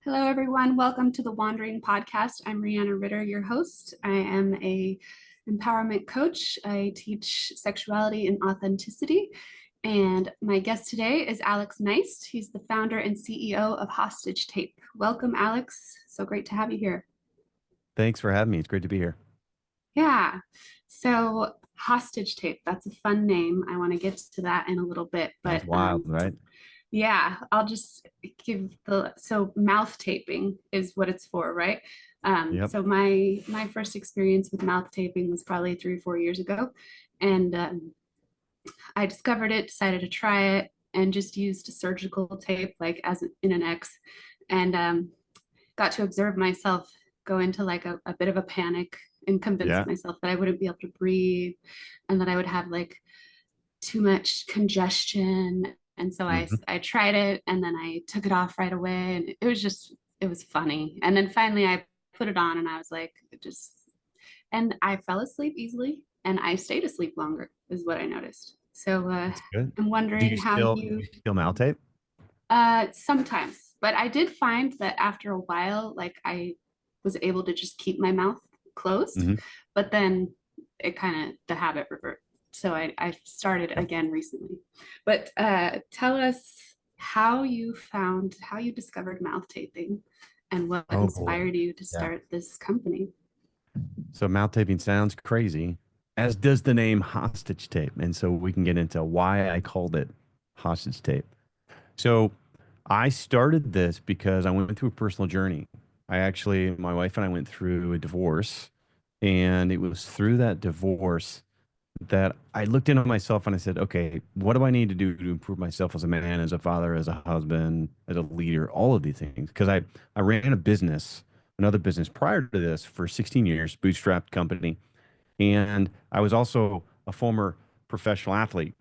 Hello, everyone. Welcome to the Wandering Podcast. I'm Rihanna Ritter, your host. I am a empowerment coach. I teach sexuality and authenticity. And my guest today is Alex Neist. He's the founder and CEO of Hostage Tape. Welcome, Alex. So great to have you here. Thanks for having me. It's great to be here. Yeah. So Hostage Tape, that's a fun name. I want to get to that in a little bit, That's but wild, right? yeah, I'll just give so mouth taping is what it's for, right? Yep. So my first experience with mouth taping was probably 3 or 4 years ago, and I discovered it, decided to try it, and just used a surgical tape like in an X, and got to observe myself go into like a bit of a panic and convince Yeah. myself that I wouldn't be able to breathe, and that I would have like too much congestion. And so Hmm. I tried it and then I took it off right away. And it was funny. And then finally I put it on and I was like, and I fell asleep easily and I stayed asleep longer, is what I noticed. So That's good. I'm wondering how Do you, you still mouth tape? sometimes, but I did find that after a while, like I was able to just keep my mouth closed, Hmm. but then the habit revert. So I started Yep. again recently. But tell us how you discovered mouth taping and what Oh boy. inspired you to Yeah. start this company. So mouth taping sounds crazy, as does the name hostage tape. And so we can get into why I called it hostage tape. So I started this because I went through a personal journey. My wife and I went through a divorce, and it was through that divorce that I looked into myself and I said, okay, what do I need to do to improve myself as a man, as a father, as a husband, as a leader, all of these things? Because I ran a business, another business prior to this for 16 years, bootstrapped company. And I was also a former professional athlete.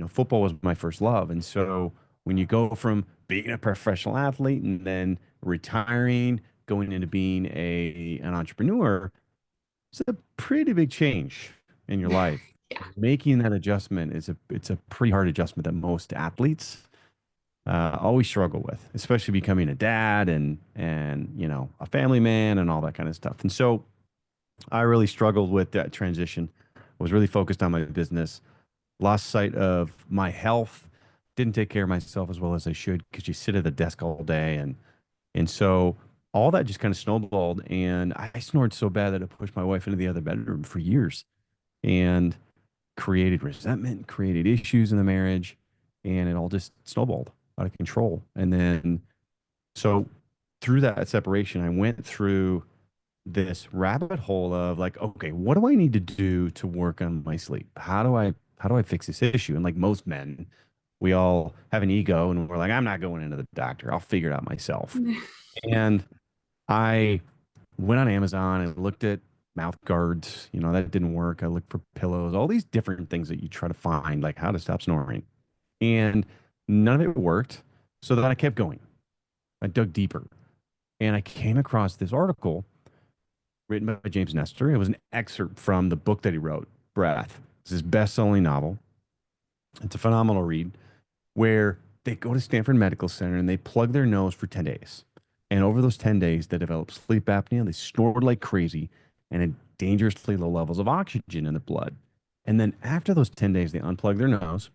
Football was my first love. And so when you go from being a professional athlete and then retiring, going into being an entrepreneur, it's a pretty big change in your life. Yeah. Making that adjustment it's a pretty hard adjustment that most athletes always struggle with, especially becoming a dad and a family man and all that kind of stuff. And so I really struggled with that transition. I was really focused on my business, lost sight of my health, didn't take care of myself as well as I should because you sit at a desk all day and so all that just kind of snowballed, and I snored so bad that it pushed my wife into the other bedroom for years and created resentment, created issues in the marriage, and it all just snowballed out of control. And then, so through that separation, I went through this rabbit hole of like, okay, what do I need to do to work on my sleep? How do I fix this issue? And like most men, we all have an ego and we're like, I'm not going into the doctor. I'll figure it out myself. And I went on Amazon and looked at mouth guards. That didn't work. I looked for pillows, all these different things that you try to find, like how to stop snoring. And none of it worked. So then I kept going. I dug deeper and I came across this article written by James Nestor. It was an excerpt from the book that he wrote, Breath. It's his best-selling novel. It's a phenomenal read where they go to Stanford Medical Center and they plug their nose for 10 days. And over those 10 days, they develop sleep apnea. They snored like crazy and had dangerously low levels of oxygen in the blood. And then after those 10 days, they unplugged their nose,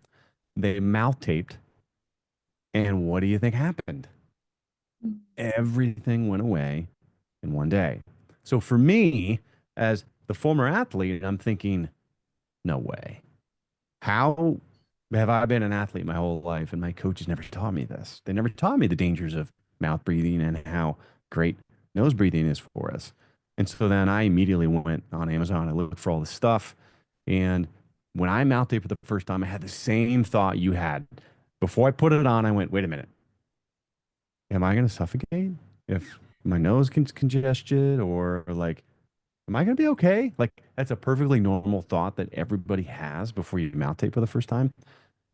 they mouth taped. And what do you think happened? Everything went away in one day. So for me, as the former athlete, I'm thinking, no way. How have I been an athlete my whole life and my coaches never taught me this? They never taught me the dangers of mouth breathing and how great nose breathing is for us. And so then I immediately went on Amazon. I looked for all this stuff. And when I mouth taped for the first time, I had the same thought you had. Before I put it on, I went, wait a minute, am I going to suffocate if my nose gets congested or like, am I going to be okay? Like, that's a perfectly normal thought that everybody has before you mouth tape for the first time.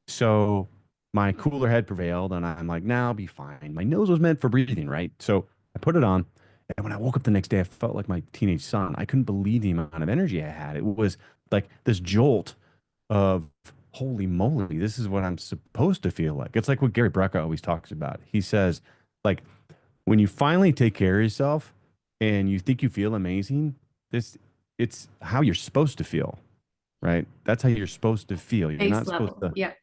So my cooler head prevailed, and I'm like, nah, I'll be fine. My nose was meant for breathing, right? So I put it on. And when I woke up the next day, I felt like my teenage son. I couldn't believe the amount of energy I had. It was like this jolt of, holy moly, this is what I'm supposed to feel like. It's like what Gary Brecka always talks about. He says, like, when you finally take care of yourself and you think you feel amazing, this it's how you're supposed to feel, right? That's how you're supposed to feel. You're Base not supposed level. to, Yep.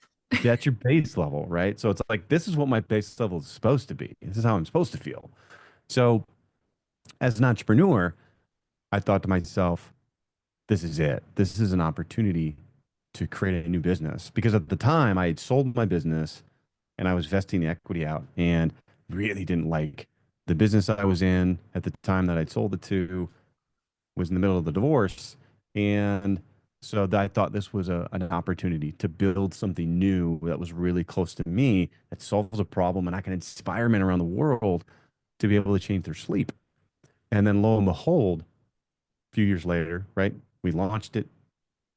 that's your base level, right? So it's like, this is what my base level is supposed to be. This is how I'm supposed to feel. So as an entrepreneur, I thought to myself, this is it. This is an opportunity to create a new business. Because at the time I had sold my business and I was vesting the equity out and really didn't like the business I was in at the time that I'd sold it to, was in the middle of the divorce. And so I thought this was an opportunity to build something new that was really close to me, that solves a problem, and I can inspire men around the world to be able to change their sleep. And then lo and behold, a few years later, right, we launched it,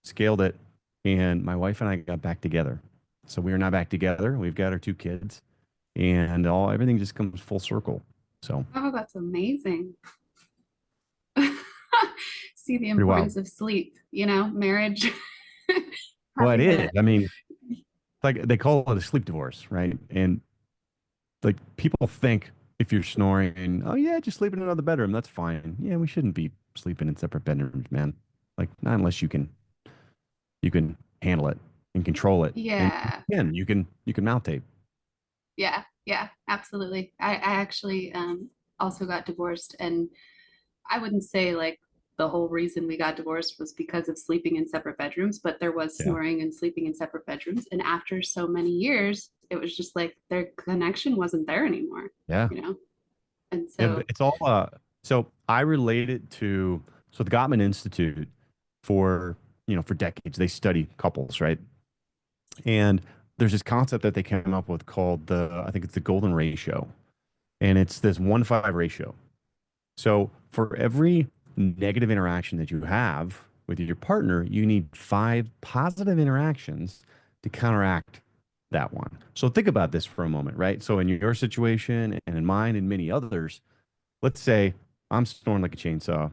scaled it, and my wife and I got back together. So we are now back together. We've got our two kids, and everything just comes full circle. So Oh, that's amazing. See the pretty wild. importance of sleep, marriage, Well, it having is. a, I mean, like they call it a sleep divorce, right? And like people think if you're snoring, oh yeah, just sleep in another bedroom, that's fine. Yeah, we shouldn't be sleeping in separate bedrooms, man. Like not unless you can handle it and control it. And yeah, you can mouth tape. yeah, absolutely. I actually also got divorced, and I wouldn't say like the whole reason we got divorced was because of sleeping in separate bedrooms, but there was Yeah. snoring and sleeping in separate bedrooms. And after so many years, it was just like their connection wasn't there anymore, Yeah. you know? And And so, it's all so I relate it to the Gottman Institute for for decades they study couples, right? And there's this concept that they came up with called I think it's the golden ratio. And it's this 1 to 5 ratio. So for every negative interaction that you have with your partner, you need 5 positive interactions to counteract that one. So think about this for a moment, right? So in your situation and in mine and many others, let's say I'm snoring like a chainsaw.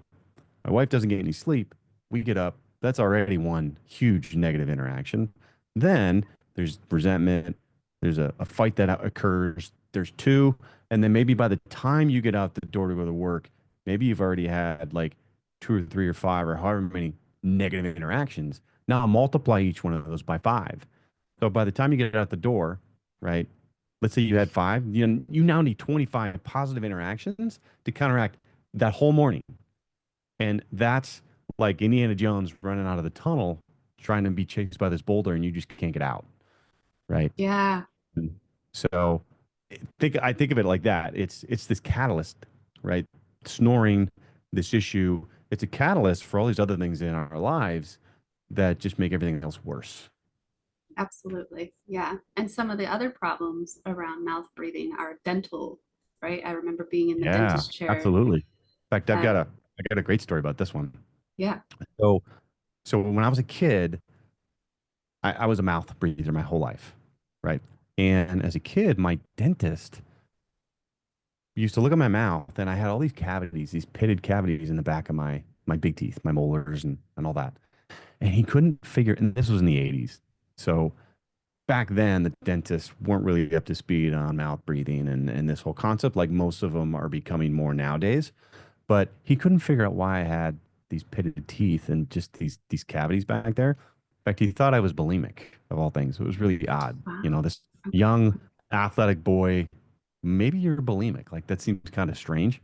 My wife doesn't get any sleep. We get up. That's already one huge negative interaction. Then there's resentment. There's a fight that occurs. There's two. And then maybe by the time you get out the door to go to work, maybe you've already had like 2 or 3 or 5 or however many negative interactions. Now multiply each one of those by 5. So by the time you get out the door, right? Let's say you had 5, you now need 25 positive interactions to counteract that whole morning. And that's like Indiana Jones running out of the tunnel trying to be chased by this boulder and you just can't get out, right? yeah, And so I think of it like that. It's this catalyst, right? Snoring, this issue, it's a catalyst for all these other things in our lives that just make everything else worse. absolutely. Yeah. And some of the other problems around mouth breathing are dental, right? I remember being in the Yeah, dentist chair. absolutely. In fact, Uh, I got a great story about this one. yeah. So when I was a kid, I was a mouth breather my whole life, right? And as a kid, my dentist used to look at my mouth, and I had all these cavities, these pitted cavities in the back of my big teeth, my molars, and all that. And he couldn't figure. And this was in the '80s, so back then the dentists weren't really up to speed on mouth breathing and this whole concept, like most of them are becoming more nowadays. But he couldn't figure out why I had these pitted teeth and just these cavities back there. In fact, he thought I was bulimic of all things. It was really odd. Wow. This Okay. young athletic boy, maybe you're bulimic. Like that seems kind of strange.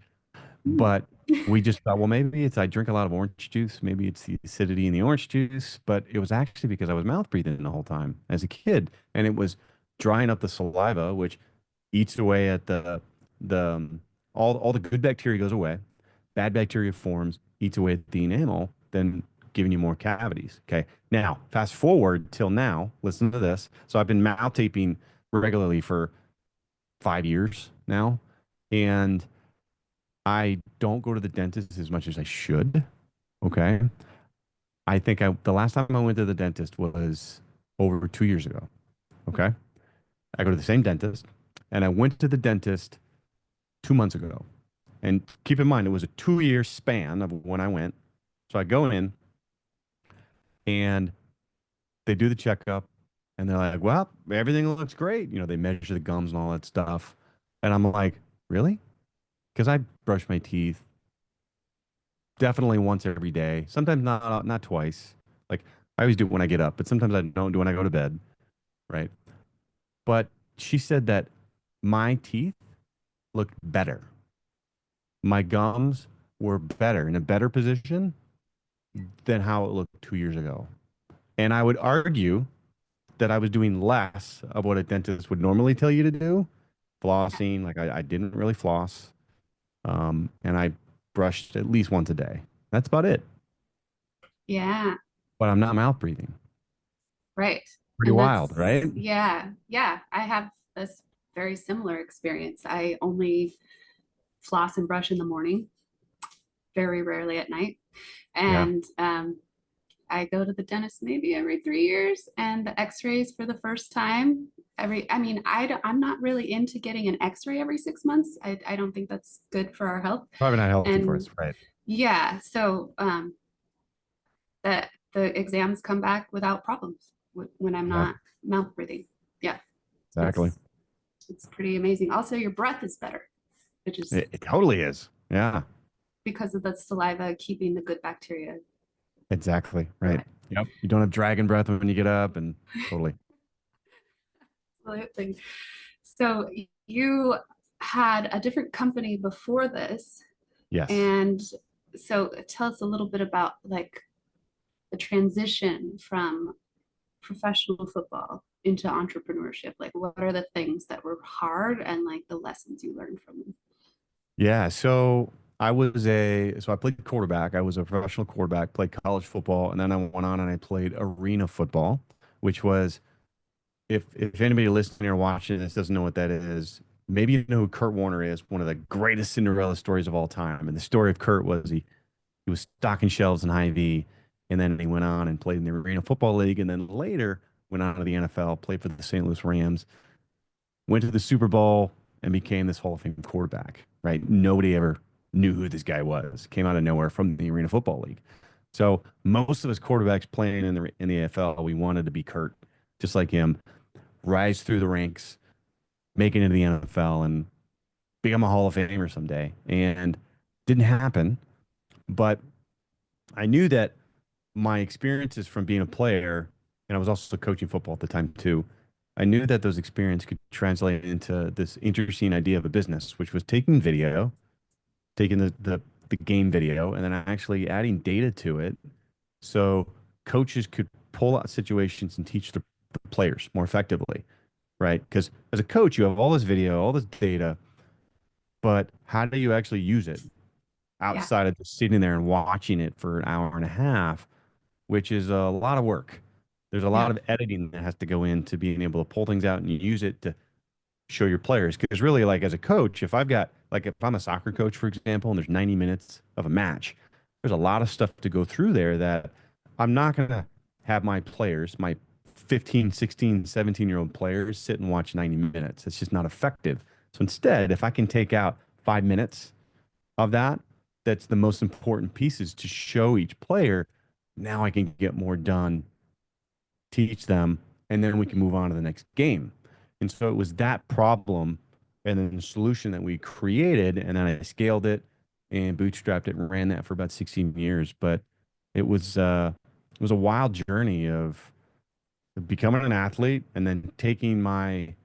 Hmm. But we just thought, well, maybe it's I drink a lot of orange juice. Maybe it's the acidity in the orange juice. But it was actually because I was mouth breathing the whole time as a kid, and it was drying up the saliva, which eats away at the all the good bacteria goes away, bad bacteria forms, eats away at the enamel, then giving you more cavities. Okay. Now, fast forward till now. Listen to this. So I've been mouth taping regularly for 5 years now, and I don't go to the dentist as much as I should. Okay. I think the last time I went to the dentist was over 2 years ago. Okay. I go to the same dentist and I went to the dentist 2 months ago. And keep in mind, it was a 2 year span of when I went. So I go in and they do the checkup and they're like, well, everything looks great. They measure the gums and all that stuff. And I'm like, really? because I brush my teeth definitely once every day. Sometimes not twice. Like I always do it when I get up, but sometimes I don't do it when I go to bed, right? But she said that my teeth looked better. My gums were better in a better position than how it looked 2 years ago. And I would argue that I was doing less of what a dentist would normally tell you to do, flossing. Like I didn't really floss, and I brushed at least once a day. That's about it. Yeah, But I'm not mouth breathing. right. Pretty And wild, right? yeah, I have this very similar experience. I only floss and brush in the morning, very rarely at night. Yeah. And I go to the dentist maybe every 3 years, and the x-rays for the first time I mean, I'm not really into getting an x-ray every 6 months. I don't think that's good for our health. Probably not healthy for And us, right? yeah, so the exams come back without problems when I'm Yeah, not mouth breathing. Yeah, exactly. it's it's pretty amazing. Also, your breath is better, which is It totally is. Yeah, because of the saliva keeping the good bacteria exactly. Right. away. Yep. You don't have dragon breath when you get up and totally. Absolutely. So you had a different company before this, Yes. and so tell us a little bit about like the transition from professional football into entrepreneurship. Like, what are the things that were hard and like the lessons you learned from them? Yeah. So I played quarterback. I was a professional quarterback, played college football, and then I went on and I played arena football, which was if anybody listening or watching this doesn't know what that is, maybe you know who Kurt Warner is, one of the greatest Cinderella stories of all time. And the story of Kurt was he was stocking shelves in Hy-Vee, and then he went on and played in the Arena Football League, and then later went on to the NFL, played for the St. Louis Rams, went to the Super Bowl, and became this Hall of Fame quarterback. Right? Nobody ever knew who this guy was. Came out of nowhere from the Arena Football League. So most of us quarterbacks playing in the NFL, we wanted to be Kurt, just like him, rise through the ranks, make it into the NFL, and become a Hall of Famer someday. And didn't happen, but I knew that my experiences from being a player, and I was also coaching football at the time too. I knew that those experiences could translate into this interesting idea of a business, which was taking video, taking the game video, and then actually adding data to it, so coaches could pull out situations and teach the players more effectively, right? Because as a coach, you have all this video, all this data, but how do you actually use it Yeah, outside of just sitting there and watching it for an hour and a half, which is a lot of work. There's a yeah, lot of editing that has to go into being able to pull things out and use it to show your players. Because really, like as a coach, if I'm a soccer coach, for example, and there's 90 minutes of a match, there's a lot of stuff to go through there that I'm not going to have my players, my 15, 16, 17-year-old players sit and watch 90 minutes. It's just not effective. So instead, if I can take out 5 minutes of that, that's the most important pieces to show each player. Now I can get more done, teach them, and then we can move on to the next game. And so it was that problem and then the solution that we created, and then I scaled it and bootstrapped it and ran that for about 16 years. But it was a wild journey of becoming an athlete and then taking my,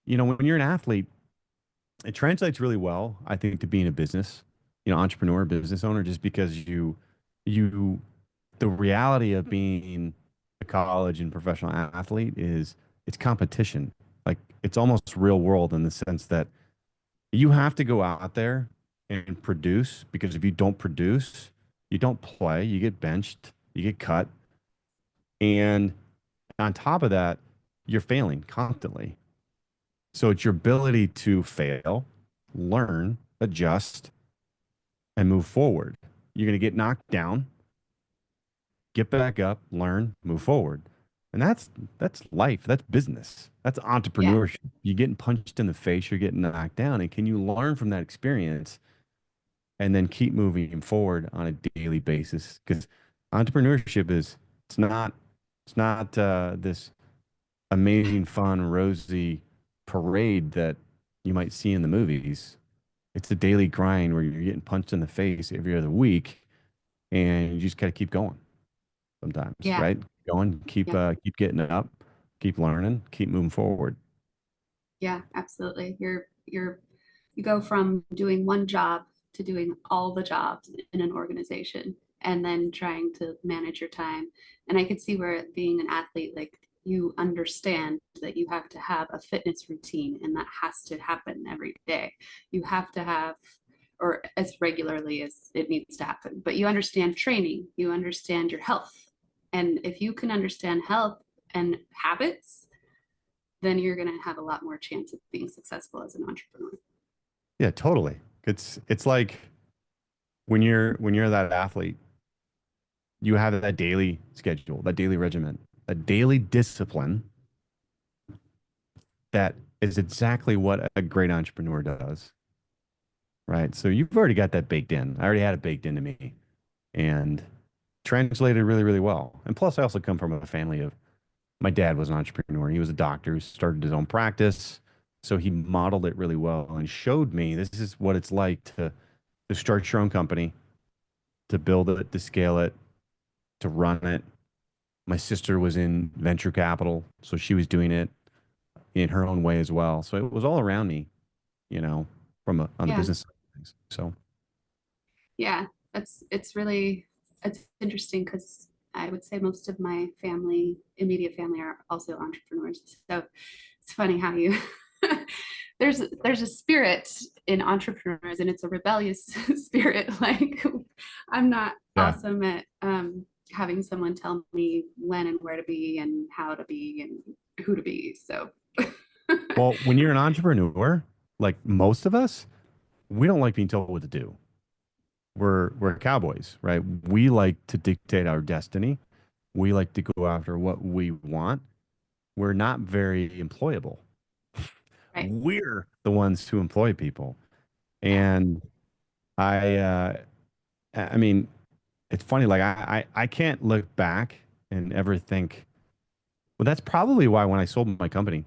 when you're an athlete, it translates really well, I think, to being a business, entrepreneur, business owner, just because you, the reality of being a college and professional athlete is it's competition. Like it's almost real world in the sense that you have to go out there and produce, because if you don't produce, you don't play, you get benched, you get cut. And on top of that, you're failing constantly. So it's your ability to fail, learn, adjust, and move forward. You're going to get knocked down, get back up, learn, move forward. And that's life. That's business. That's yeah, entrepreneurship. You're getting punched in the face, you're getting knocked down. And can you learn from that experience and then keep moving forward on a daily basis? Because entrepreneurship is it's not this amazing, fun, rosy parade that you might see in the movies. It's a daily grind where you're getting punched in the face every other week, and you just got to keep going sometimes, Yeah. right? Going, Yeah. keep getting up, keep learning, keep moving forward. Yeah, absolutely. You go from doing one job to doing all the jobs in an organization and then trying to manage your time. And I could see where being an athlete, like you understand that you have to have a fitness routine and that has to happen every day. You have to have, or as regularly as it needs to happen, but you understand training, you understand your health. And if you can understand health and habits, then you're going to have a lot more chance of being successful as an entrepreneur. Yeah, totally. It's like when you're that athlete, you have that daily schedule, that daily regimen, a daily discipline that is exactly what a great entrepreneur does, right? So you've already got that baked in. I already had it baked into me and translated really, really well. And plus, I also come from a family of my dad was an entrepreneur. He was a doctor who started his own practice. So he modeled it really well and showed me this is what it's like to start your own company, to build it, to scale it, to run it. My sister was in venture capital, so she was doing it in her own way as well. So it was all around me, you know, on the Yeah. business side of things. So Yeah. It's really, it's interesting because I would say most of my family, immediate family, are also entrepreneurs. So it's funny how you, there's a spirit in entrepreneurs and it's a rebellious spirit. Like I'm not yeah. awesome at having someone tell me when and where to be and how to be and who to be. So Well, when you're an entrepreneur, like most of us, we don't like being told what to do. We're cowboys, right? We like to dictate our destiny. We like to go after what we want. We're not very employable. right. We're the ones who employ people. Yeah. And I I mean, it's funny, like I can't look back and ever think, well, that's probably why when I sold my company,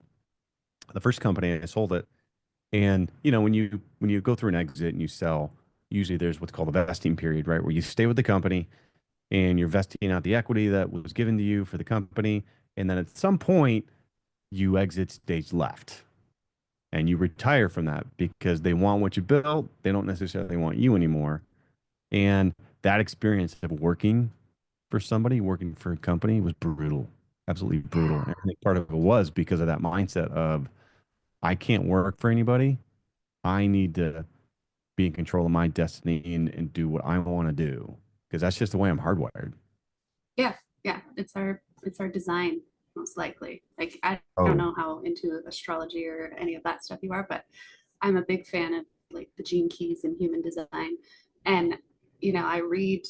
the first company I sold it, and when you go through an exit and you sell, usually there's what's called a vesting period, right? Where you stay with the company and you're vesting out the equity that was given to you for the company. And then at some point you exit stage left and you retire from that because they want what you built. They don't necessarily want you anymore. And that experience of working for somebody, working for a company was brutal, absolutely brutal. And I think part of it was because of that mindset of I can't work for anybody. I need to be in control of my destiny and do what I want to do because that's just the way I'm hardwired. Yeah, yeah, it's our design most likely. Like I don't Oh, know how into astrology or any of that stuff you are, but I'm a big fan of like the gene keys in human design. And I read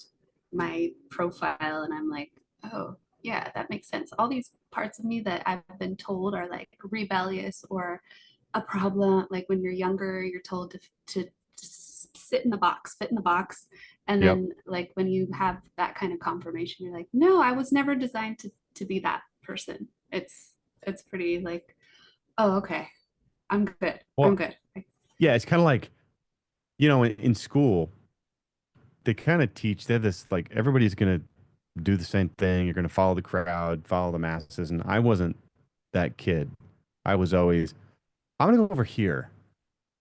my profile and I'm like, oh, yeah, that makes sense. All these parts of me that I've been told are like rebellious or a problem. Like when you're younger, you're told to sit in the box, fit in the box. And yep. then like when you have that kind of confirmation, you're like, no, I was never designed to be that person. It's pretty like, oh, okay, I'm good. I'm Well, good. yeah, it's kind of like, in school, they kind of teach, they have this like everybody's going to do the same thing. You're going to follow the crowd, follow the masses. And I wasn't that kid. I was always, I'm going to go over here.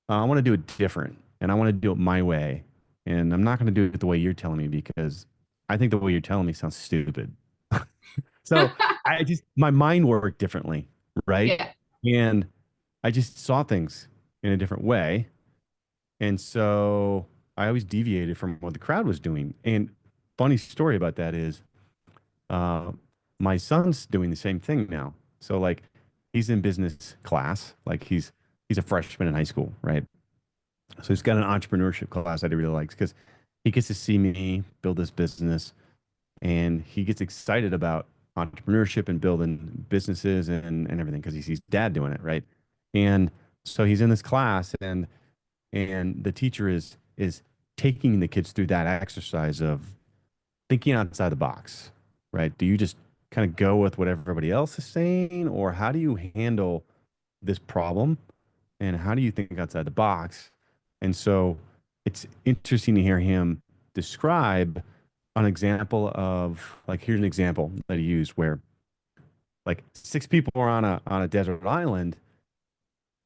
I want to do it different and I want to do it my way. And I'm not going to do it the way you're telling me because I think the way you're telling me sounds stupid. So my mind worked differently, right? Yeah. And I just saw things in a different way. And so I always deviated from what the crowd was doing. And funny story about that is uh, my son's doing the same thing now. So like he's in business class, like he's a freshman in high school, right? So he's got an entrepreneurship class that he really likes because he gets to see me build this business and he gets excited about entrepreneurship and building businesses and everything because he sees dad doing it, right? And so he's in this class and the teacher is taking the kids through that exercise of thinking outside the box, right? Do you just kind of go with what everybody else is saying, or how do you handle this problem, and how do you think outside the box And so it's interesting to hear him describe an example of like, here's an example that he used where like six people are on a desert island.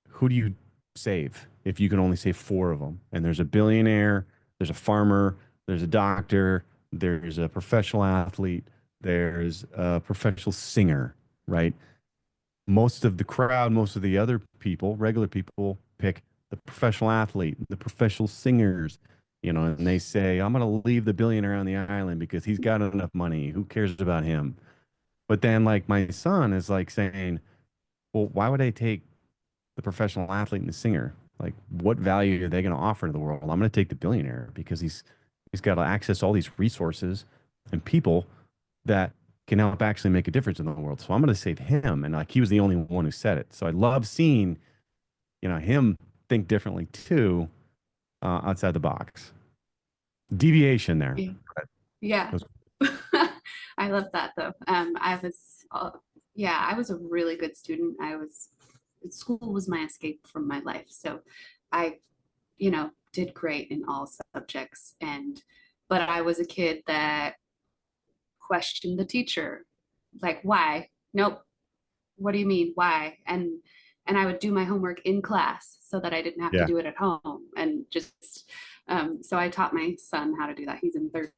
Who do you save if you can only save four of them? And there's a billionaire, there's a farmer, there's a doctor, there's a professional athlete, there's a professional singer, right? Most of the crowd, most of the other people, regular people, pick the professional athlete, the professional singers, and they say, I'm going to leave the billionaire on the island because he's got enough money. Who cares about him? But then, like, my son is like saying, well, why would I take the professional athlete and the singer? Like, what value are they going to offer to the world? I'm going to take the billionaire because he's got to access all these resources and people that can help actually make a difference in the world. So I'm going to save him. And like he was the only one who said it. So I love seeing, him think differently too, outside the box. Deviation there. Yeah. Yeah. But I love that though. Yeah, I was a really good student. School was my escape from my life. So I, did great in all subjects. But I was a kid that questioned the teacher, like, why? Nope. What do you mean? Why? And I would do my homework in class so that I didn't have to yeah, do it at home. And just, so I taught my son how to do that. He's in third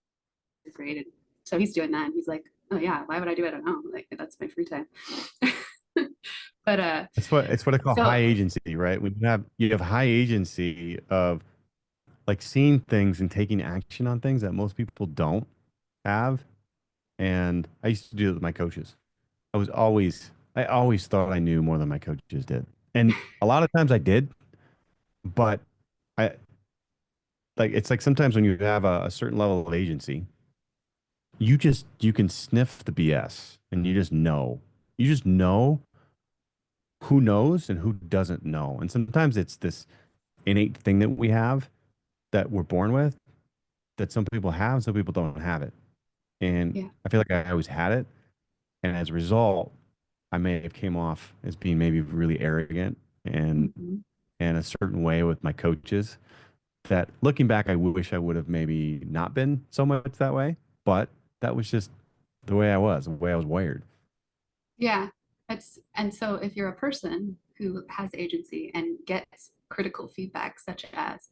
grade. And so he's doing that. And he's like, oh yeah, why would I do it at home? Like that's my free time. but it's what I call high so agency, right? When you have high agency of like seeing things and taking action on things that most people don't have. And I used to do it with my coaches. I always thought I knew more than my coaches did. And a lot of times I did, but I like it's like sometimes when you have a certain level of agency, you can sniff the BS and you just know. You just know who knows and who doesn't know. And sometimes it's this innate thing that we have that we're born with that some people have, some people don't have it. And yeah. I feel like I always had it. And as a result, I may have came off as being maybe really arrogant and Mhm. and a certain way with my coaches that looking back, I wish I would have maybe not been so much that way. But that was just the way I was, the way I was wired. Yeah. And so if you're a person who has agency and gets critical feedback, such as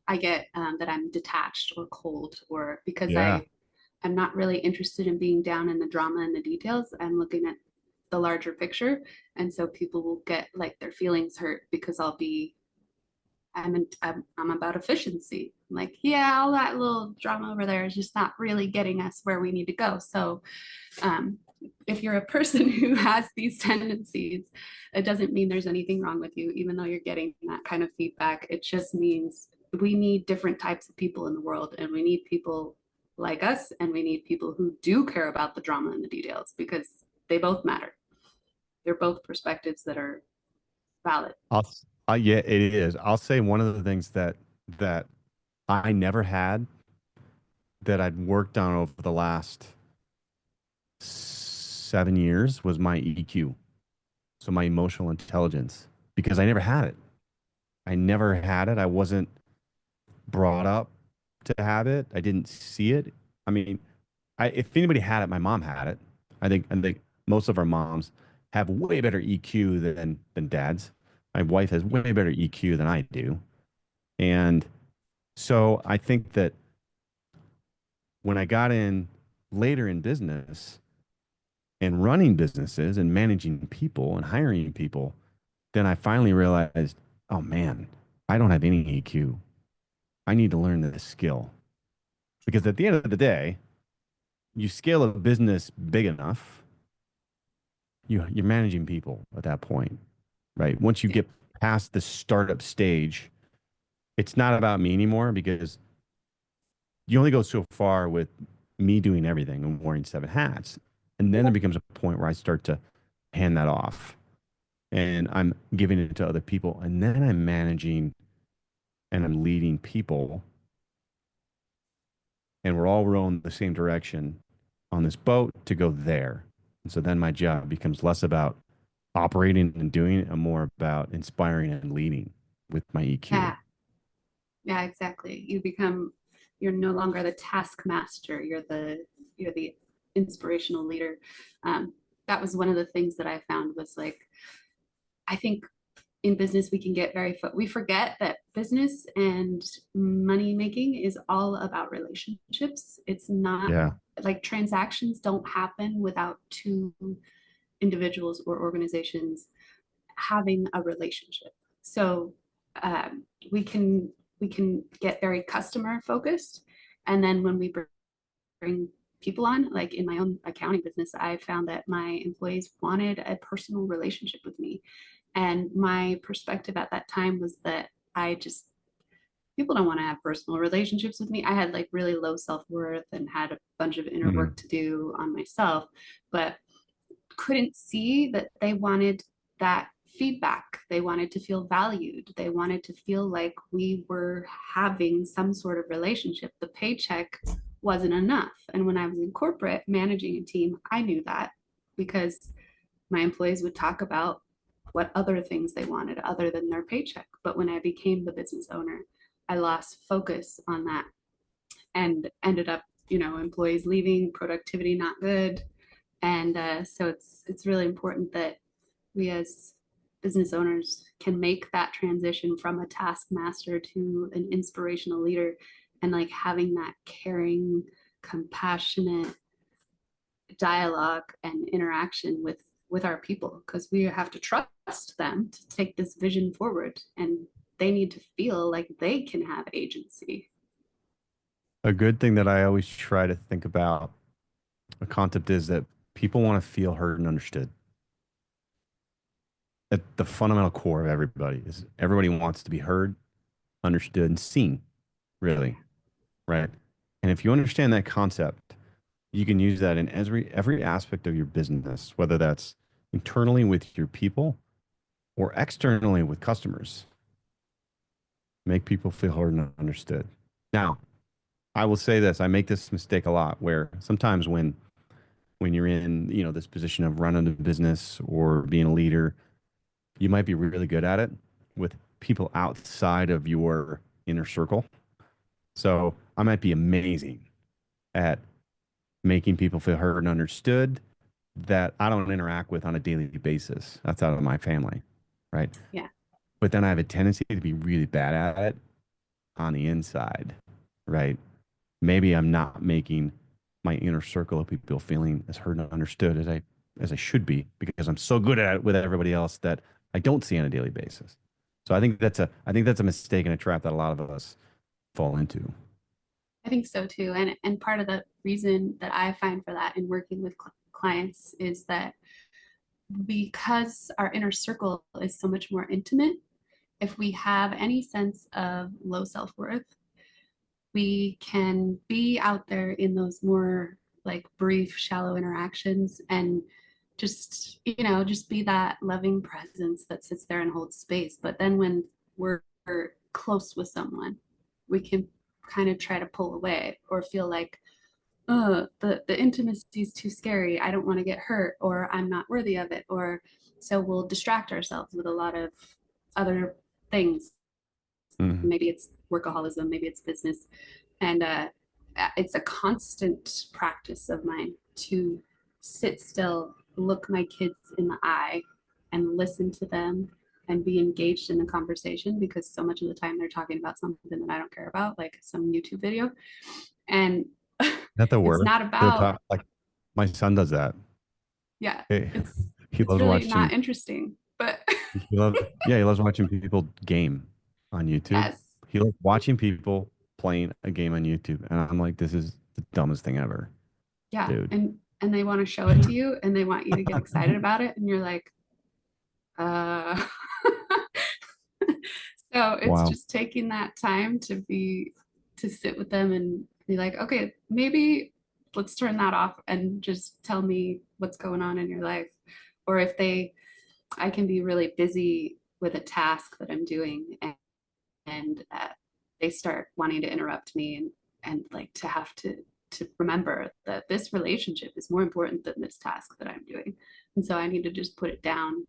I get that I'm detached or cold, or because Yeah. I'm not really interested in being down in the drama and the details. I'm looking at the larger picture. And so people will get like their feelings hurt because I'm about efficiency. Like, yeah, all that little drama over there is just not really getting us where we need to go. So um, if you're a person who has these tendencies, it doesn't mean there's anything wrong with you, even though you're getting that kind of feedback. It just means we need different types of people in the world, and we need people like us, and we need people who do care about the drama and the details because they both matter. They're both perspectives that are valid. Yeah, it is. I'll say one of the things that I never had that I'd worked on over the last 7 years was my EQ. So my emotional intelligence, because I never had it. I never had it. I wasn't brought up to have it. I didn't see it. I mean, if anybody had it, my mom had it. I think most of our moms have way better EQ than dads. My wife has way better EQ than I do. And so I think that when I got in later in business and running businesses and managing people and hiring people, then I finally realized, oh man, I don't have any EQ. I need to learn this skill. Because at the end of the day, you scale a business big enough, you're managing people at that point, right? Once you Yeah. get past the startup stage, it's not about me anymore because you only go so far with me doing everything and wearing seven hats. And then there becomes a point where I start to hand that off and I'm giving it to other people. And then I'm managing and I'm leading people and we're all rowing the same direction on this boat to go there. And so then my job becomes less about operating and doing it and more about inspiring and leading with my EQ. Yeah. Yeah, exactly. You're no longer the taskmaster. You're the inspirational leader. Um, that was one of the things that I found was like, I think in business we can get we forget that business and money making is all about relationships. It's not Yeah. like transactions don't happen without two individuals or organizations having a relationship. So um, we can we can get very customer focused, and then when we bring people on, like in my own accounting business, I found that my employees wanted a personal relationship with me, and my perspective at that time was that I just people don't want to have personal relationships with me. I had like really low self-worth and had a bunch of inner Mm. work to do on myself, but couldn't see that they wanted that feedback. They wanted to feel valued. They wanted to feel like we were having some sort of relationship. The paycheck wasn't enough. And when I was in corporate managing a team, I knew that because my employees would talk about what other things they wanted other than their paycheck. But when I became the business owner, I lost focus on that and ended up, employees leaving, productivity not good, and so it's really important that we as business owners can make that transition from a taskmaster to an inspirational leader, and like having that caring, compassionate dialogue and interaction with our people, because we have to trust them to take this vision forward, and they need to feel like they can have agency. A good thing that I always try to think about a concept is that people want to feel heard and understood. At the fundamental core of everybody wants to be heard, understood, and seen, really, right? And if you understand that concept, you can use that in every aspect of your business, whether that's internally with your people or externally with customers. Make people feel heard and understood. Now, I will say this, I make this mistake a lot where sometimes when you're in, this position of running a business or being a leader, you might be really good at it with people outside of your inner circle. So I might be amazing at making people feel heard and understood that I don't interact with on a daily basis. That's out of my family, right? Yeah, But then I have a tendency to be really bad at it on the inside, right? Maybe I'm not making my inner circle of people feeling as heard and understood as I should be because I'm so good at it with everybody else that I don't see on a daily basis. So I think that's a mistake and a trap that a lot of us fall into. I think so too. And part of the reason that I find for that in working with clients is that because our inner circle is so much more intimate, if we have any sense of low self-worth, we can be out there in those more like brief, shallow interactions and just be that loving presence that sits there and holds space. But then when we're close with someone, we can kind of try to pull away or feel like, oh, the intimacy is too scary. I don't want to get hurt, or I'm not worthy of it. Or so we'll distract ourselves with a lot of other things. Mhm. Maybe it's workaholism, maybe it's business. And it's a constant practice of mine to sit still, look my kids in the eye, and listen to them and be engaged in the conversation, because so much of the time they're talking about something that I don't care about, like some YouTube video. And Not the it's word. not The about, top, like my son does that. yeah, He, it's he it's loves really not watching. interesting, but He loves watching people game on YouTube. yes, He loves watching people playing a game on YouTube, and I'm like, this is the dumbest thing ever, yeah. dude. And they want to show it to you and they want you to get excited about it, and you're like, uh so it's Wow. just taking that time to sit with them and be like, okay, maybe let's turn that off and just tell me what's going on in your life. Or if I can be really busy with a task that I'm doing, and they start wanting to interrupt me, and like to have to remember that this relationship is more important than this task that I'm doing. And so I need to just put it down.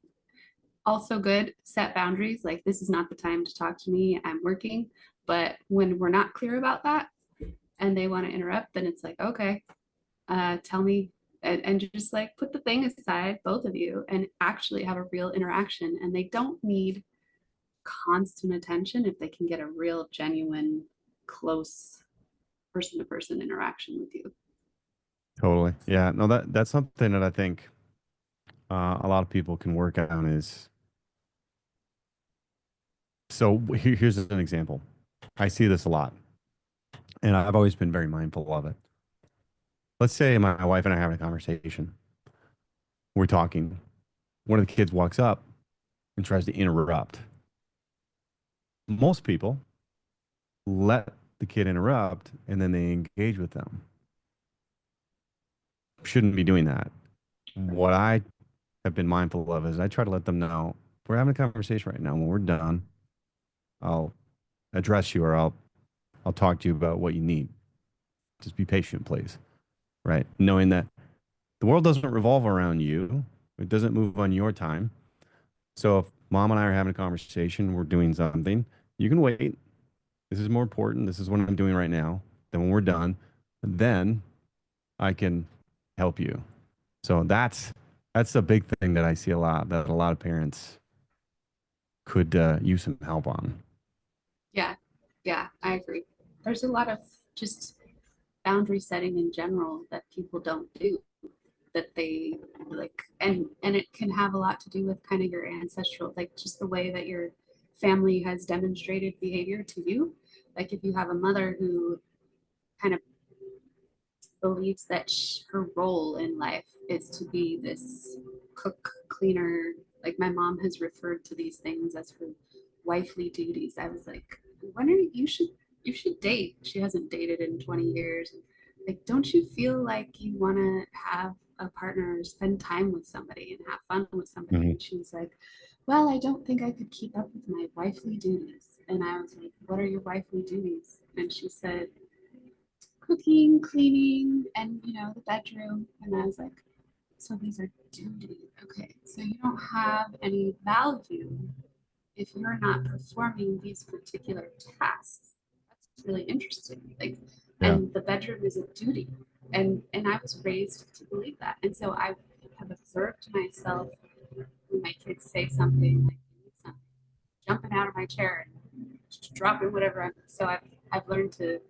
Also good, set boundaries, like this is not the time to talk to me, I'm working. But when we're not clear about that and they want to interrupt, then it's like, okay, tell me, and just like put the thing aside, both of you, and actually have a real interaction. And they don't need constant attention if they can get a real, genuine, close person to person interaction with you. Totally. Yeah. No, that's something that I think a lot of people can work on is so here's an example. I see this a lot, and I've always been very mindful of it. Let's say my wife and I are having a conversation. We're talking. One of the kids walks up and tries to interrupt. Most people let the kid interrupt and then they engage with them. Shouldn't be doing that. What I have been mindful of is I try to let them know we're having a conversation right now. When we're done, I'll address you or I'll talk to you about what you need. Just be patient, please. Right? Knowing that the world doesn't revolve around you. It doesn't move on your time. So if mom and I are having a conversation, we're doing something, you can wait. This is more important. This is what I'm doing right now. Then when we're done, then I can help you. So that's a big thing that I see a lot that a lot of parents could use some help on. Yeah, yeah, I agree. There's a lot of just boundary setting in general that people don't do, that they like, and it can have a lot to do with kind of your ancestral, like just the way that your family has demonstrated behavior to you. Like if you have a mother who kind of believes that her role in life is to be this cook, cleaner. Like my mom has referred to these things as her wifely duties. I was like, when are you should date? She hasn't dated in 20 years. Like, don't you feel like you want to have a partner, or spend time with somebody and have fun with somebody? Mhm. And she was like, well, I don't think I could keep up with my wifely duties. And I was like, what are your wifely duties? And she said, cooking, cleaning, and the bedroom. And I was like, so these are duties. Okay, so you don't have any value if you're not performing these particular tasks. That's really interesting. Like, Yeah. and the bedroom is a duty. And I was raised to believe that. And so I have observed myself when my kids say something like something, jumping out of my chair and dropping whatever. So I've learned to,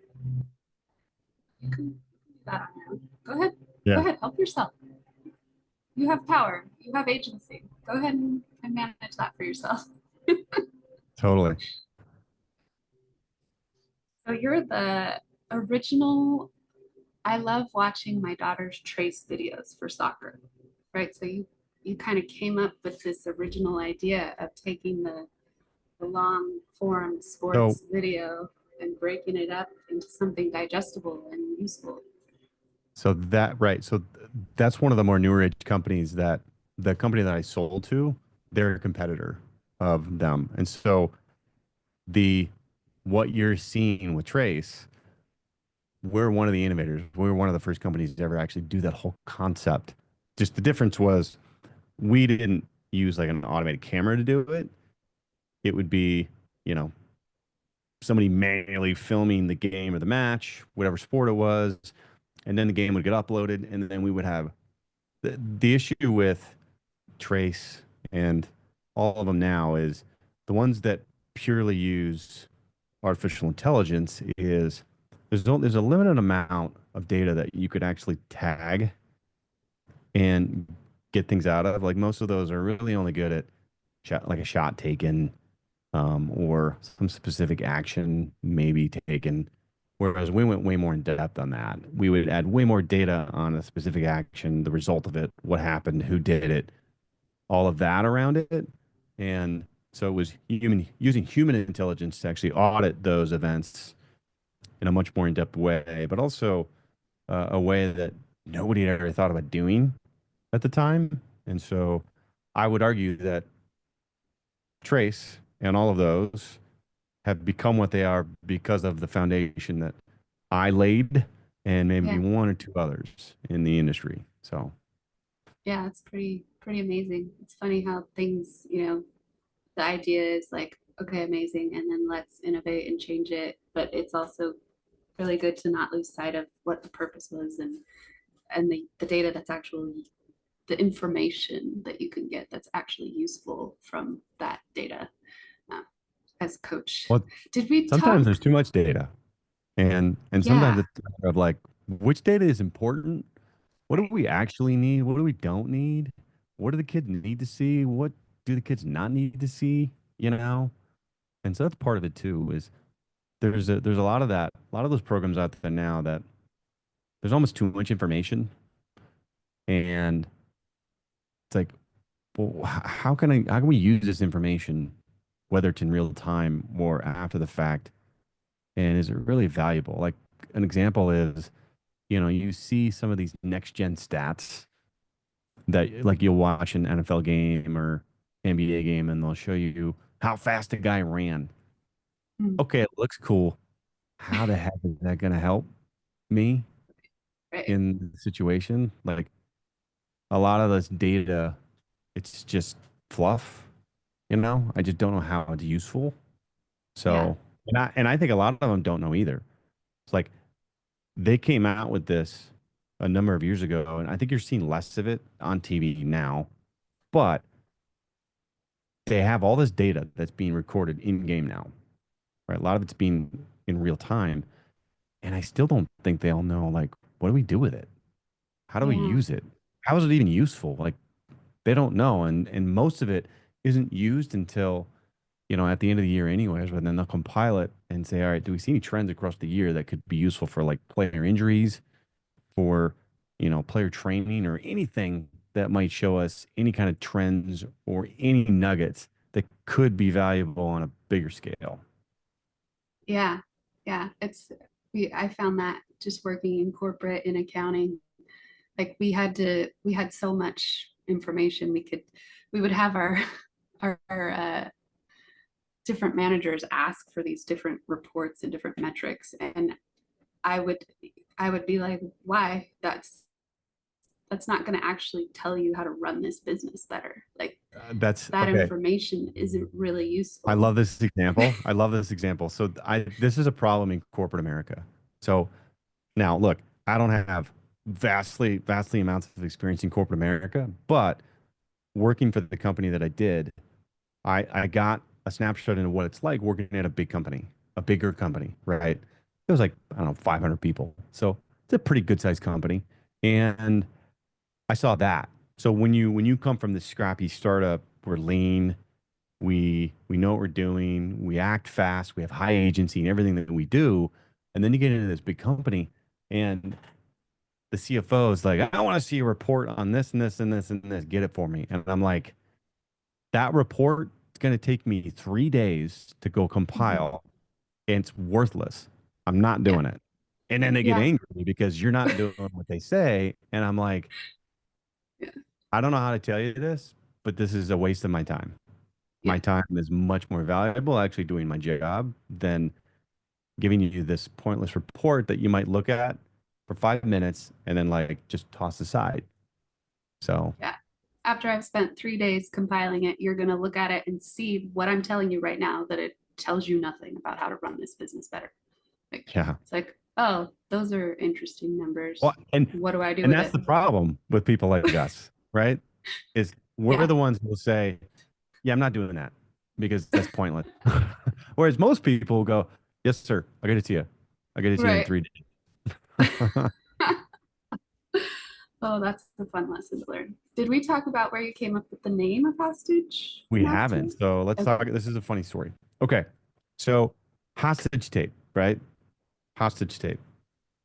you can do that on your own. Go ahead. Go Yeah. ahead. Help yourself. You have power. You have agency. Go ahead and manage that for yourself. Totally. So you're the original. I love watching my daughter's trace videos for soccer, right? So you kind of came up with this original idea of taking the long form So sports video and breaking it up into something digestible and useful. so that right. So that's one of the more newer age companies that the company that I sold to, they're a competitor of them. And so the what you're seeing with Trace, we're one of the innovators. We're one of the first companies to ever actually do that whole concept. Just the difference was we didn't use like an automated camera to do it. It would be, you know, somebody manually filming the game or the match, whatever sport it was, and then the game would get uploaded, and then we would have the issue with Trace and all of them now is the ones that purely use artificial intelligence is there's a limited amount of data that you could actually tag and get things out of. Like most of those are really only good at like a shot taken, or some specific action maybe taken. Whereas we went way more in depth on that. We would add way more data on a specific action, the result of it, what happened, who did it, all of that around it. And so it was using human intelligence to actually audit those events in a much more in-depth way, but also a way that nobody had ever thought about doing at the time. And so I would argue that Trace and all of those have become what they are because of the foundation that I laid and maybe Yeah, one or two others in the industry. So, yeah, it's pretty amazing. It's funny how things, the idea is like okay, amazing, and then let's innovate and change it. But it's also really good to not lose sight of what the purpose was, and the data that's actually the information that you can get that's actually useful from that data. uh, as coach, Well, did we sometimes talk? there's too much data, and sometimes Yeah, it's a matter of like which data is important. What do right. we actually need? What do we don't need? What do the kids need to see? What do the kids not need to see? You know? And so that's part of it too, is there's a lot of that, a lot of those programs out there now that there's almost too much information. And it's like, well, how can we use this information, whether it's in real time or after the fact? And is it really valuable? Like an example is, you see some of these next gen stats that like you'll watch an NFL game or NBA game and they'll show you how fast a guy ran. Mm, Okay, it looks cool. How the heck is that going to help me right. in the situation? Like a lot of this data, it's just fluff, I just don't know how it's useful. Yeah, So, and I think a lot of them don't know either. It's like they came out with this a number of years ago, and I think you're seeing less of it on TV now, but they have all this data that's being recorded in game now, right? A lot of it's being in real time, and I still don't think they all know like what do we do with it? How do we yeah, use it? How is it even useful? Like they don't know, and most of it isn't used until at the end of the year anyways, but then they'll compile it and say, all right, do we see any trends across the year that could be useful for like player injuries, for player training or anything that might show us any kind of trends or any nuggets that could be valuable on a bigger scale. yeah, yeah. I found that just working in corporate in accounting, like we had so much information we would have our different managers ask for these different reports and different metrics, and I would I would be like, why? That's not going to actually tell you how to run this business better. Like That's that okay. information isn't really I useful. love this example. I love this example. So this is a problem in corporate America. So now look, I don't have vastly amounts of experience in corporate America, but working for the company that I did, I got a snapshot into what it's like working at a big company, a bigger company, right? It was like, I don't know, 500 people. So it's a pretty good sized company. And I saw that. So when you come from this scrappy startup, we're lean, we know what we're doing, we act fast, we have high agency in everything that we do, and then you get into this big company and the CFO is like, I want to see a report on this and this and this and this, get it for me. And I'm like, that report is going to take me 3 days to go Mhm. compile, and it's worthless. I'm not Yeah, doing it. And then they get yeah, angry because you're not doing what they say. And I'm like, yeah, I don't know how to tell you this, but this is a waste of my time. yeah, My time is much more valuable actually doing my job than giving you this pointless report that you might look at for 5 minutes and then like just toss aside. So, yeah. After I've spent 3 days compiling it, you're going to look at it and see what I'm telling you right now, that it tells you nothing about how to run this business better. Like, yeah. it's like, oh, those are interesting Well, numbers. and What do I do and with that's it? the problem with people like us, right? Is we're Yeah, the ones who will say, "Yeah, I'm not doing that because that's pointless." Whereas most people will go, "Yes, sir. I'll get it to you. I'll get it to you in right. 3 days." Oh, that's a fun lesson to learn. Did we talk about where you came up with the name of hostage We master? haven't. So let's Okay. talk. This is a funny story. Okay. So hostage tape, right? Hostage tape.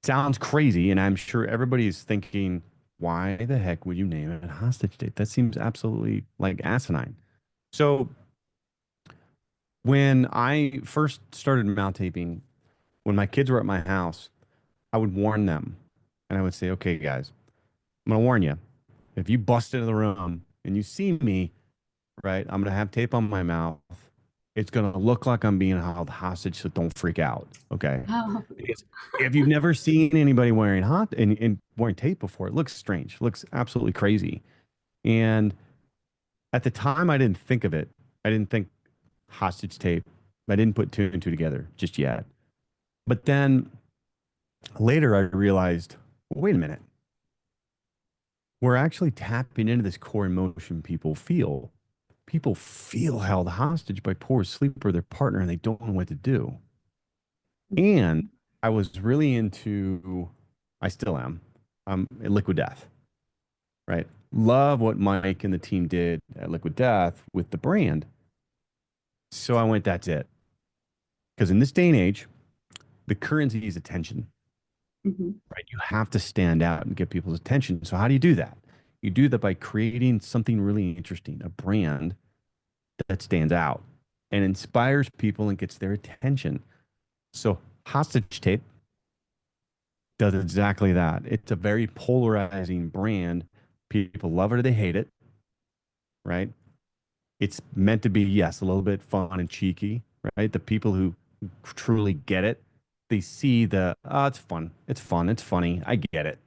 Sounds crazy. And I'm sure everybody's thinking, why the heck would you name it hostage tape? That seems absolutely like asinine. So when I first started mount taping, when my kids were at my house, I would warn them and I would say, okay, guys, I'm going to warn you. If you bust into the room and you see me, right, I'm going to have tape on my mouth. It's going to look like I'm being held hostage, so don't freak out. Okay. Oh, Because if you've never seen anybody wearing and wearing tape before, it looks strange, it looks absolutely crazy. And at the time, I didn't think of it. I didn't think hostage tape. I didn't put two and two together just yet. But then later I realized, wait a minute, we're actually tapping into this core emotion people feel. People feel held hostage by poor sleep or their partner and they don't know what to do. And I was really into, I still am, Liquid Death, right? Love what Mike and the team did at Liquid Death with the brand. So I went, that's it. Because in this day and age, the currency is attention, Mm-hmm. right? You have to stand out and get people's attention. So how do you do that? You do that by creating something really interesting, a brand that stands out and inspires people and gets their attention. So hostage tape does exactly that. It's a very polarizing brand. People love it or they hate it, right? It's meant to be, yes, a little bit fun and cheeky, right? The people who truly get it, they see the, oh, it's fun. It's fun. It's funny. I get it,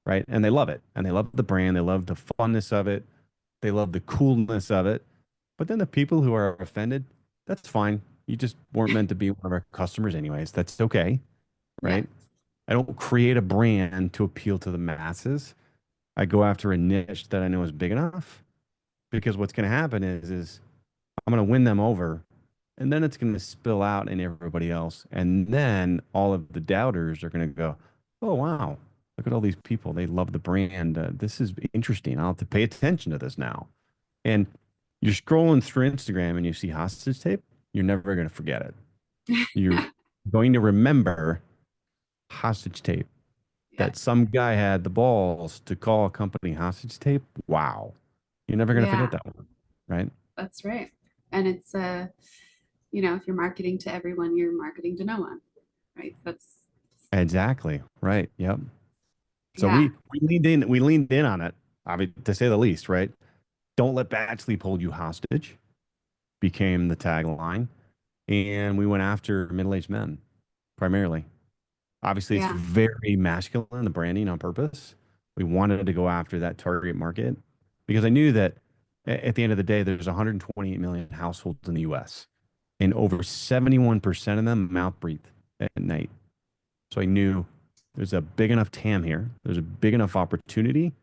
right? And they love it. And they love the brand. They love the funness of it. They love the coolness of it. But then the people who are offended, that's fine. You just weren't meant to be one of our customers anyways. That's okay, Yeah. right? I don't create a brand to appeal to the masses. I go after a niche that I know is big enough because what's going to happen is I'm going to win them over and then it's going to spill out in everybody else. And then all of the doubters are going to go, oh, wow, look at all these people. They love the brand. This is interesting. I'll have to pay attention to this now. And you're scrolling through Instagram and you see hostage tape. You're never going to forget it. You're going to remember hostage tape Yeah. that some guy had the balls to call a company hostage tape. Wow. You're never going to forget Yeah, that one, right? that's right. And it's if you're marketing to everyone, you're marketing to no one, right? That's Exactly. Right. Yep. So yeah. we leaned in on it, I mean, to say the least, right? Don't let bad sleep hold you hostage became the tagline. And we went after middle-aged men primarily. Obviously, it's Yeah. very masculine, the branding on purpose. We wanted to go after that target market because I knew that at the end of the day, there's 128 million households in the US, and over 71% of them mouth breathe at night. So I knew there's a big enough TAM here, there's a big enough opportunity.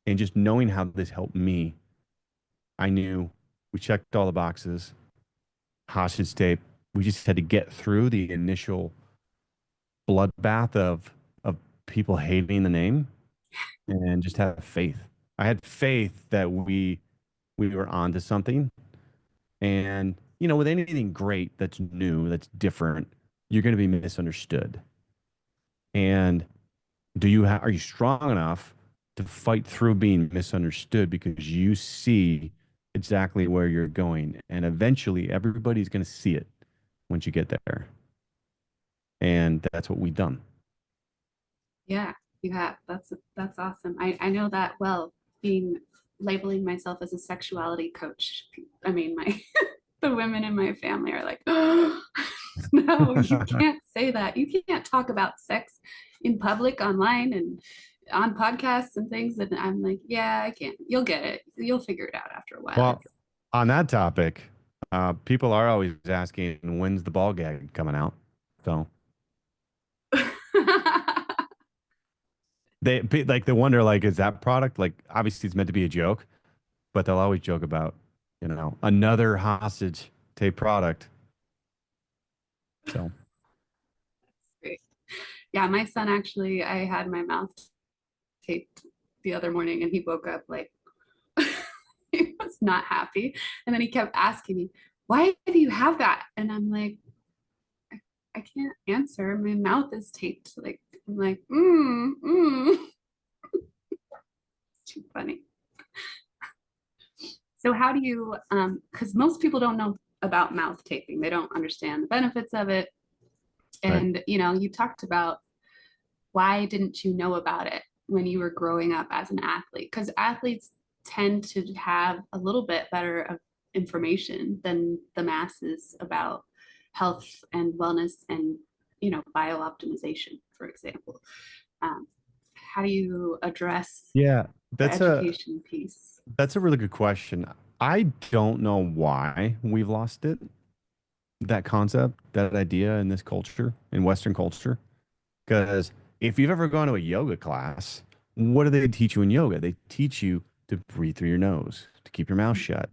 And just knowing how this helped me, I knew we checked all the boxes, hostage tape. We just had to get through the initial bloodbath of people hating the name and just have faith. I had faith that we were onto something. And with anything great that's new, that's different, you're going to be misunderstood. And are you strong enough to fight through being misunderstood because you see exactly where you're going, and eventually everybody's going to see it once you get there. And that's what we've done. Yeah, you have. That's awesome. I know that well, being labeling myself as a sexuality coach. I mean, my the women in my family are like, oh, no, you can't say that. You can't talk about sex in public, online, and on podcasts and things. And I'm like, yeah, I can't. You'll get it. You'll figure it out after a while. Well, on that topic, people are always asking, when's the ball gag coming out? So they wonder, like, is that product, like, obviously it's meant to be a joke, but they'll always joke about, another hostage tape product. So Great. Yeah, my son actually, I had my mouth taped the other morning and he woke up like he was not happy. And then he kept asking me, why do you have that? And I'm like, I can't answer. My mouth is taped. Like, I'm like, it's too funny. So how do you, because most people don't know about mouth taping. They don't understand the benefits of it. right. And, you talked about why didn't you know about it when you were growing up as an athlete? Because athletes tend to have a little bit better of information than the masses about health and wellness and biooptimization, for example. Um, how do you address Yeah, the that's a education piece? that's a really good question. I don't know why we've lost it. that concept, that idea in this culture, in Western culture. Because if you've ever gone to a yoga class, what do they teach you in yoga? They teach you to breathe through your nose, to keep your mouth shut.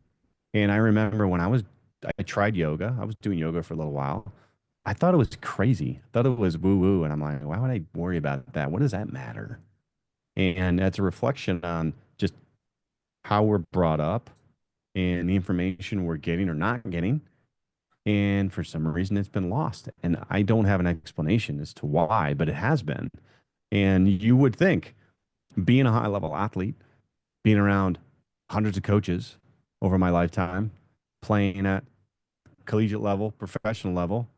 And I remember when I tried yoga, I was doing yoga for a little while. I thought it was crazy. I thought it was woo woo. And I'm like, why would I worry about that? What does that matter? And that's a reflection on just how we're brought up and the information we're getting or not getting. And for some reason, it's been lost. And I don't have an explanation as to why, but it has been. And you would think being a high level athlete, being around hundreds of coaches over my lifetime, playing at collegiate level, professional level,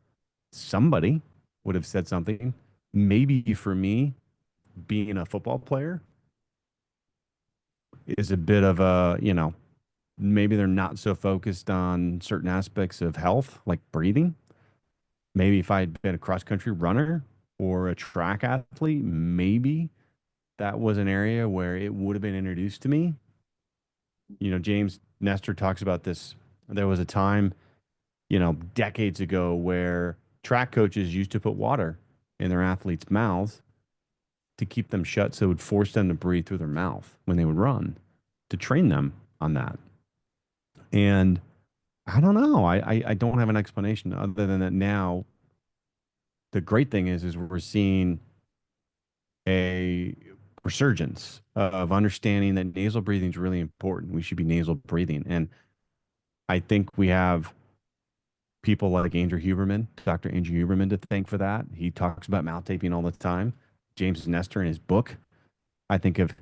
somebody would have said something. Maybe for me, being a football player is a bit of a, maybe they're not so focused on certain aspects of health, like breathing. Maybe if I'd been a cross country runner or a track athlete, maybe that was an area where it would have been introduced to me. James Nestor talks about this. There was a time, decades ago where track coaches used to put water in their athletes' mouths to keep them shut so it would force them to breathe through their mouth when they would run to train them on that. And I don't know. I don't have an explanation other than that now. The great thing is we're seeing a resurgence of understanding that nasal breathing is really important. We should be nasal breathing. And I think we have people like Andrew Huberman, Dr. Andrew Huberman, to thank for that. He talks about mouth taping all the time. James Nestor in his book, I think, have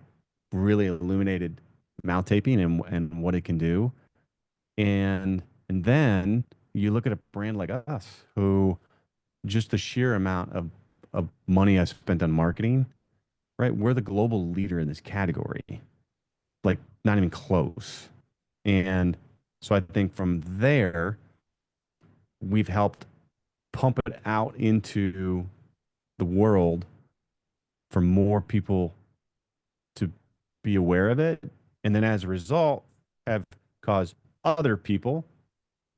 really illuminated mouth taping and what it can do. And then you look at a brand like us, who just the sheer amount of money I've spent on marketing, right? We're the global leader in this category, like not even close. And so I think from there, we've helped pump it out into the world for more people to be aware of it. And then as a result, have caused other people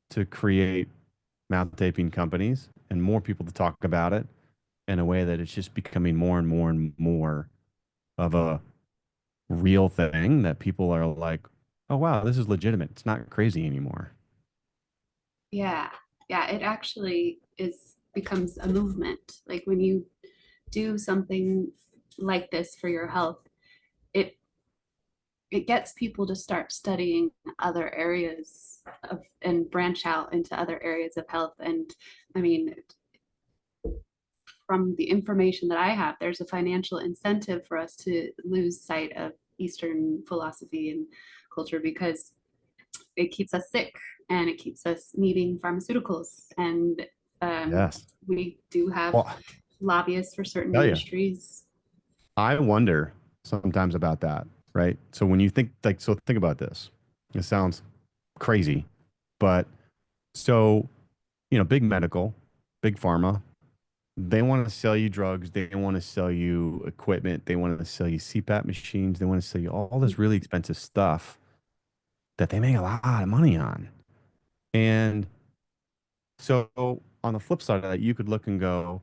to create mouth taping companies and more people to talk about it in a way that it's just becoming more and more and more of a real thing that people are like, oh, wow, this is legitimate. It's not crazy anymore. Yeah. Yeah, it actually is becomes a movement. Like when you do something like this for your health, it it gets people to start studying other areas of and branch out into other areas of health. And I mean, from the information that I have, there's a financial incentive for us to lose sight of Eastern philosophy and culture because it keeps us sick and it keeps us needing pharmaceuticals. And Yes. we do have Well, lobbyists for certain tell you, industries. I wonder sometimes about that, right? So when you think like, so think about this. It sounds crazy, but so, big medical, big pharma, they want to sell you drugs. They want to sell you equipment. They want to sell you CPAP machines. They want to sell you all this really expensive stuff that they make a lot of money on. And so on the flip side of that, you could look and go,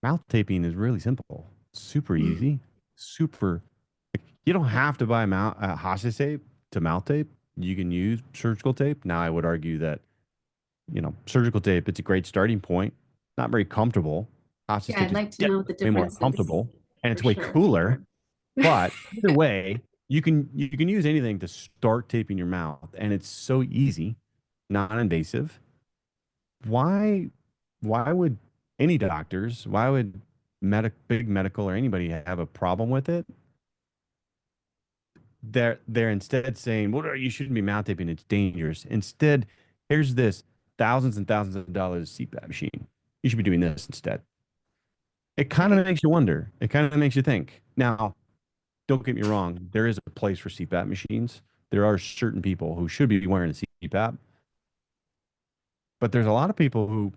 mouth taping is really simple, super easy, super. You don't have to buy hostage tape to mouth tape. You can use surgical tape. Now, I would argue that, surgical tape, it's a great starting point. Not very comfortable. Hostage Yeah, tape I'd is like to know what definitely the way more difference is comfortable and for it's way sure. cooler. But either way, you can use anything to start taping your mouth, and it's so easy, non-invasive. Why why would any doctors, why would big medical or anybody have a problem with it? They're instead saying, well, you shouldn't be mouth taping, it's dangerous. Instead, here's this thousands and thousands of dollars CPAP machine. You should be doing this instead. It kind of Right. makes you wonder. It kind of makes you think. Now, don't get me wrong, there is a place for CPAP machines. There are certain people who should be wearing a CPAP, but there's a lot of people who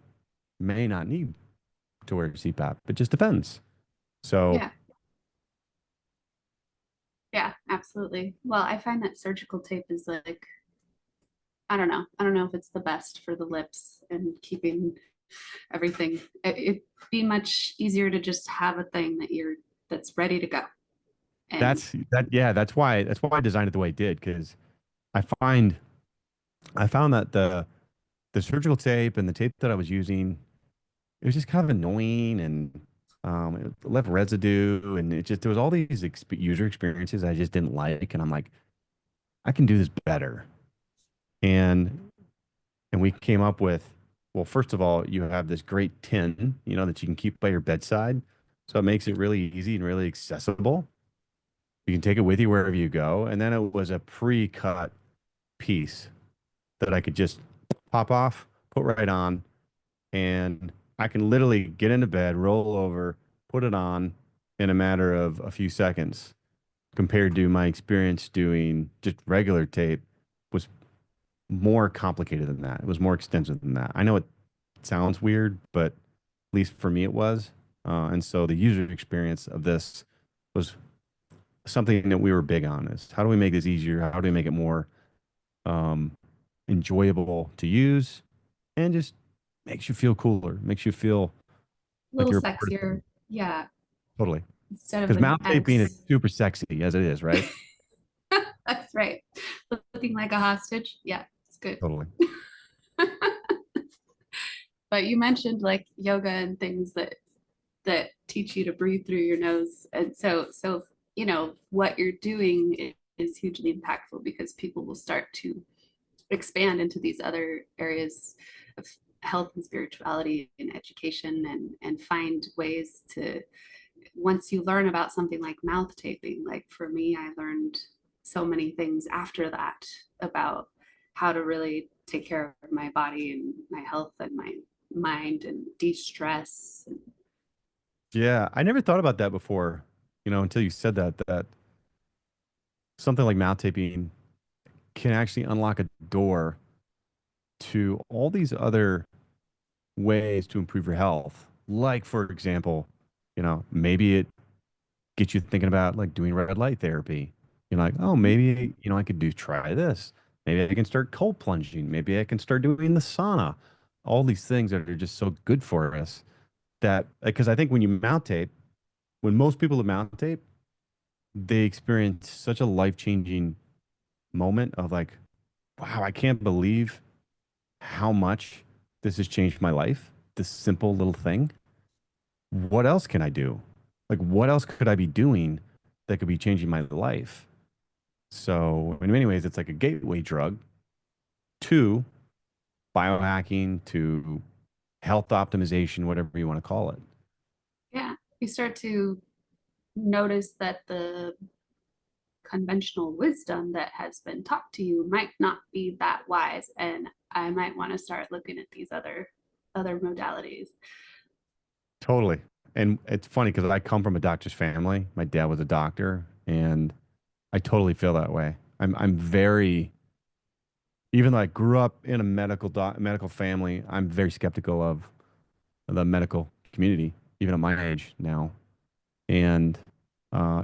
may not need to wear a CPAP. It just depends. So, Yeah. Yeah, absolutely. Well, I find that surgical tape is like I don't know. I don't know if it's the best for the lips and keeping everything. It'd be much easier to just have a thing that's ready to go. And Yeah, that's why I designed it the way I did, because I find I found that the surgical tape and the tape that I was using, it was just kind of annoying, and it left residue, and it just there was all these user experiences I just didn't like, and I'm like, I can do this better. And we came up with, well, first of all, you have this great tin, that you can keep by your bedside. So it makes it really easy and really accessible. You can take it with you wherever you go. And then it was a pre-cut piece that I could just pop off, put right on, and I can literally get into bed, roll over, put it on in a matter of a few seconds, compared to my experience doing just regular tape was more complicated than that. It was more extensive than that. I know it sounds weird, but at least for me it was. And so the user experience of this was something that we were big on, is how do we make this easier? How do we make it more um, enjoyable to use, and just makes you feel cooler, makes you feel a like little you're a part of it. sexier. Yeah. Totally. Instead of Because an mouth tape being is X. super sexy as it is, right? That's right. Looking like a hostage. Yeah, it's good. Totally. But you mentioned like yoga and things that teach you to breathe through your nose. And so what you're doing is hugely impactful because people will start to expand into these other areas of health and spirituality and education and find ways to, once you learn about something like mouth taping, like for me, I learned so many things after that about how to really take care of my body and my health and my mind and de-stress. Yeah, I never thought about that before, until you said that something like mouth taping can actually unlock a door to all these other ways to improve your health. Like, for example, maybe it gets you thinking about like doing red light therapy. Like, oh, maybe, I could try this. Maybe I can start cold plunging. Maybe I can start doing the sauna. All these things that are just so good for us, that, because I think when most people that mount tape, they experience such a life-changing moment of like, wow, I can't believe how much this has changed my life. This simple little thing. What else can I do? Like, what else could I be doing that could be changing my life? So, in many ways, it's like a gateway drug to biohacking, to health optimization, whatever you want to call it. Yeah, you start to notice that the conventional wisdom that has been taught to you might not be that wise, and I might want to start looking at these other modalities. Totally. And it's funny because I come from a doctor's family. My dad was a doctor, and I totally feel that way. I'm very, even though I grew up in a medical family, I'm very skeptical of the medical community, even at my age now. And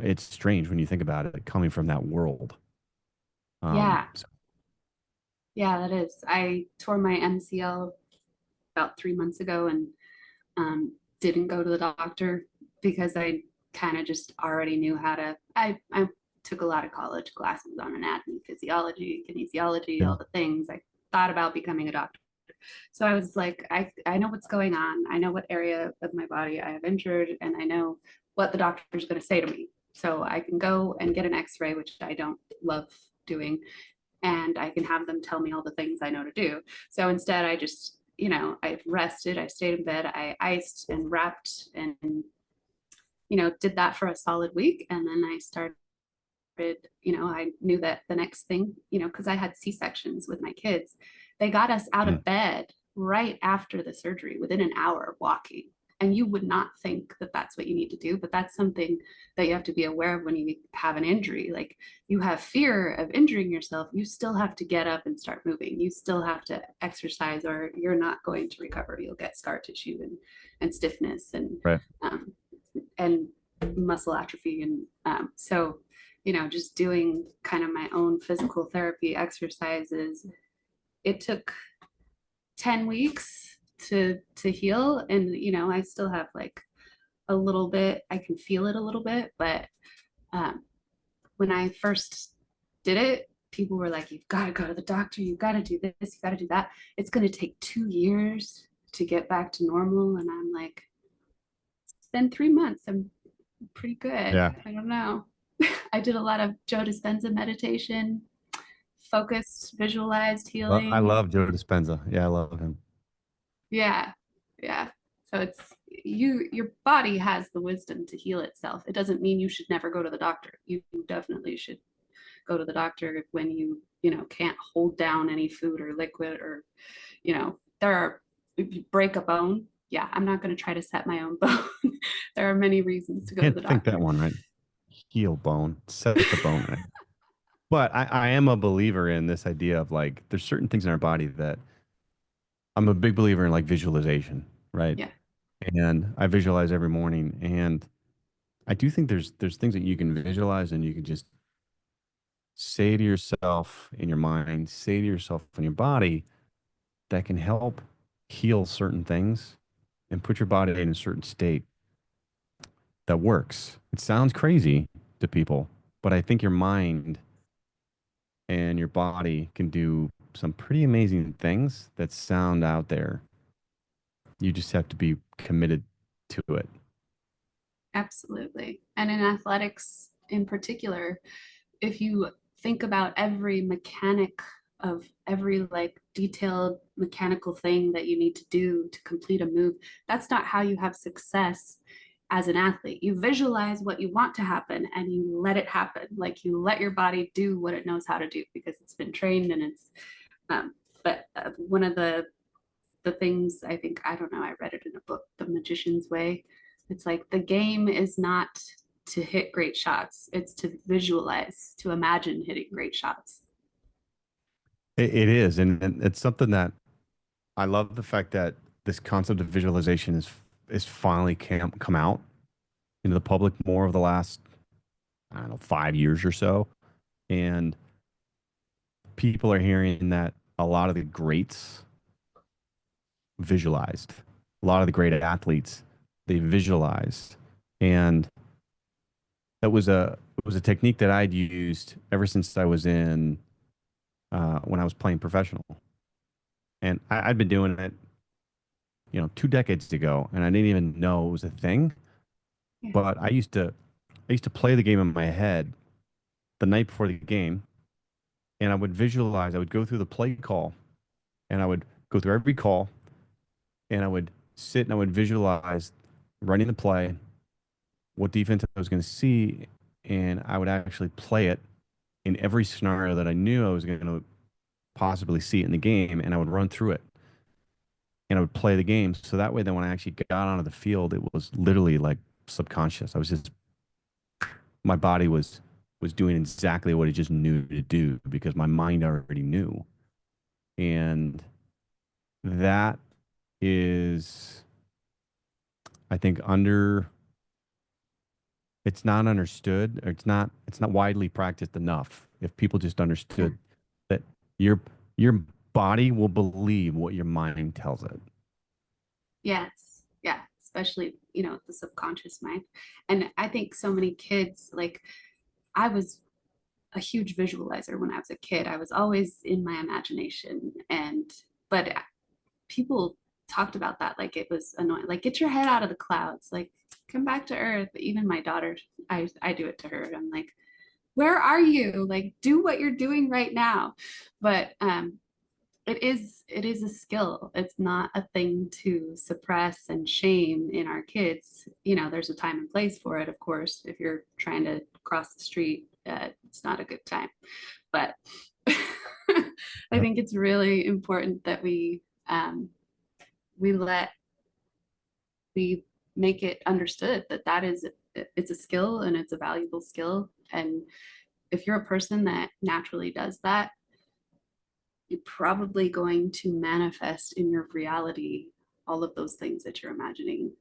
it's strange when you think about it, coming from that world. Yeah, So, yeah, that is. I tore my MCL about 3 months ago and didn't go to the doctor because I kind of just already knew how to. I took a lot of college classes on anatomy, physiology, kinesiology, yeah. all the things. I thought about becoming a doctor. So I was like, I know what's going on. I know what area of my body I have injured, and I know what the doctor's going to say to me. So I can go and get an x ray, which I don't love doing, and I can have them tell me all the things I know to do. So instead, I just, I rested, I stayed in bed, I iced and wrapped and, did that for a solid week. And then I started, I knew that the next thing, because I had C-sections with my kids, they got us out Mm. of bed right after the surgery within an hour of walking. And you would not think that that's what you need to do, but that's something that you have to be aware of when you have an injury. Like you have fear of injuring yourself, you still have to get up and start moving. You still have to exercise, or you're not going to recover. You'll get scar tissue and stiffness Right. and muscle atrophy. And so just doing kind of my own physical therapy exercises it took 10 weeks to heal. And, I still have like a little bit, I can feel it a little bit, but um, when I first did it, people were like, you've got to go to the doctor, you've got to do this, you've got to do that. It's going to take 2 years to get back to normal. And I'm like, it's been 3 months. I'm pretty good. Yeah. I don't know. I did a lot of Joe Dispenza meditation, focused, visualized Well, I healing. love Joe Dispenza. Yeah, I love him. Yeah. Yeah. So it's your body has the wisdom to heal itself. It doesn't mean you should never go to the doctor. You definitely should go to the doctor when you can't hold down any food or liquid, or there are, if you break a bone, yeah, I'm not going to try to set my own bone. There are many reasons to go to Can't the think that doctor. one right. Heel bone, set the bone right. But I am a believer in this idea of like there's certain things in our body that I'm a big believer in, like visualization, right? Yeah, And I visualize every morning, and I do think there's things that you can visualize and you can just say to yourself in your mind, say to yourself in your body that can help heal certain things and put your body in a certain state that works. It sounds crazy to people, but I think your mind and your body can do some pretty amazing things that sound out there. You just have to be committed to it. absolutely. And in athletics in particular, if you think about every mechanic of every like detailed mechanical thing that you need to do to complete a move, that's not how you have success as an athlete. You visualize what you want to happen and you let it happen. Like you let your body do what it knows how to do because it's been trained and it's but one of the things, I think, I don't know, I read it in a book, The Magician's Way. It's like the game is not to hit great shots, it's to visualize, to imagine hitting great shots. It is, and it's something that I love the fact that this concept of visualization is finally come out into the public more of the last, I don't know, 5 years or so. And people are hearing that a lot of the greats visualized. A lot of the great athletes, they visualized. And it was a technique that I'd used ever since I was in when I was playing professional. And I'd been doing it, 2 decades ago, and I didn't even know it was a thing. Yeah. But I used to play the game in my head the night before the game, and I would visualize. I would go through the play call, and I would go through every call, and I would sit and I would visualize running the play, what defense I was going to see, and I would actually play it in every scenario that I knew I was going to possibly see it in the game, and I would run through it, and I would play the game. So that way, then when I actually got onto the field, it was literally like subconscious. I was just my body was doing exactly what it just knew to do because my mind already knew. And that is, I think, it's not understood, or it's not widely practiced enough. If people just Yeah. understood that your your body will believe what your mind tells it. Yes. Yeah. Especially, the subconscious mind. And I think so many kids, like, I was a huge visualizer when I was a kid. I was always in my imagination. But people talked about that like it was annoying. Like, get your head out of the clouds, like, come back to earth. Even my daughter, I do it to her. I'm like, where are you? Like, do what you're doing right now. But it is a skill. It's not a thing to suppress and shame in our kids. There's a time and place for it, of course. If you're trying to cross the street, it's not a good time. But I Yep. think it's really important that we let we make it understood that it's a skill and it's a valuable skill. And if you're a person that naturally does that, you're probably going to manifest in your reality all of those things that you're imagining.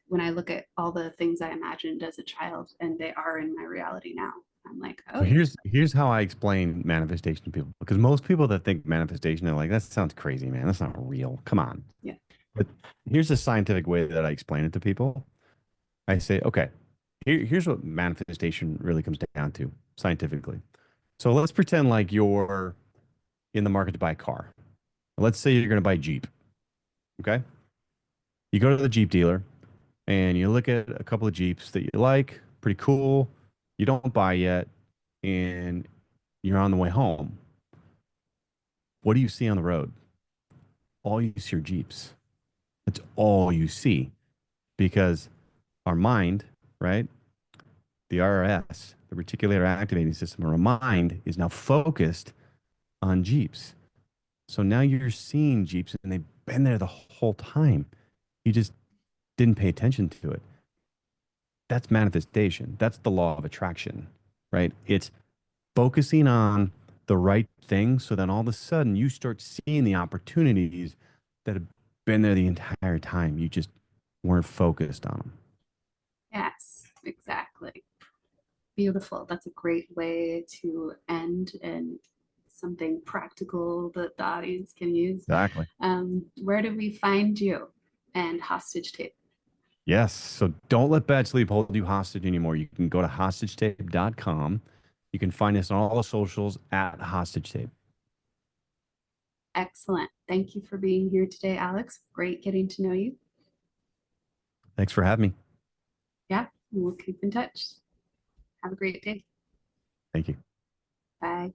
When I look at all the things I imagined as a child, and they are in my reality now, I'm like, So oh yeah, here's how I explain manifestation to people, because most people that think manifestation are like, that sounds crazy, man. That's not real. Come on. yeah, But here's the scientific way that I explain it to people. I say, okay, here's what manifestation really comes down to scientifically. So let's pretend like you're in the market to buy a car. Let's say you're going to buy a Jeep. Okay. You go to the Jeep dealer and you look at a couple of Jeeps that you like, pretty cool. You don't buy yet, and you're on the way home. What do you see on the road? All you see are Jeeps. That's all you see because our mind, right? The RRS, the reticular activating system, our mind is now focused on Jeeps. So now you're seeing Jeeps and they've been there the whole time. You just didn't pay attention to it. That's manifestation. That's the law of attraction, right? It's focusing on the right thing. So then all of a sudden you start seeing the opportunities that have been there the entire time. You just weren't focused on them. yes, exactly. Beautiful. That's a great way to end and something practical that the audience can use. Exactly. Where do we find you and Hostage Tape? Yes. So don't let bad sleep hold you hostage anymore. You can go to hostagetape.com. You can find us on all the socials at hostage tape. Excellent. Thank you for being here today, Alex. Great getting to know you. Thanks for having me. Yeah, we'll keep in touch. Have a great day. Thank you. Bye.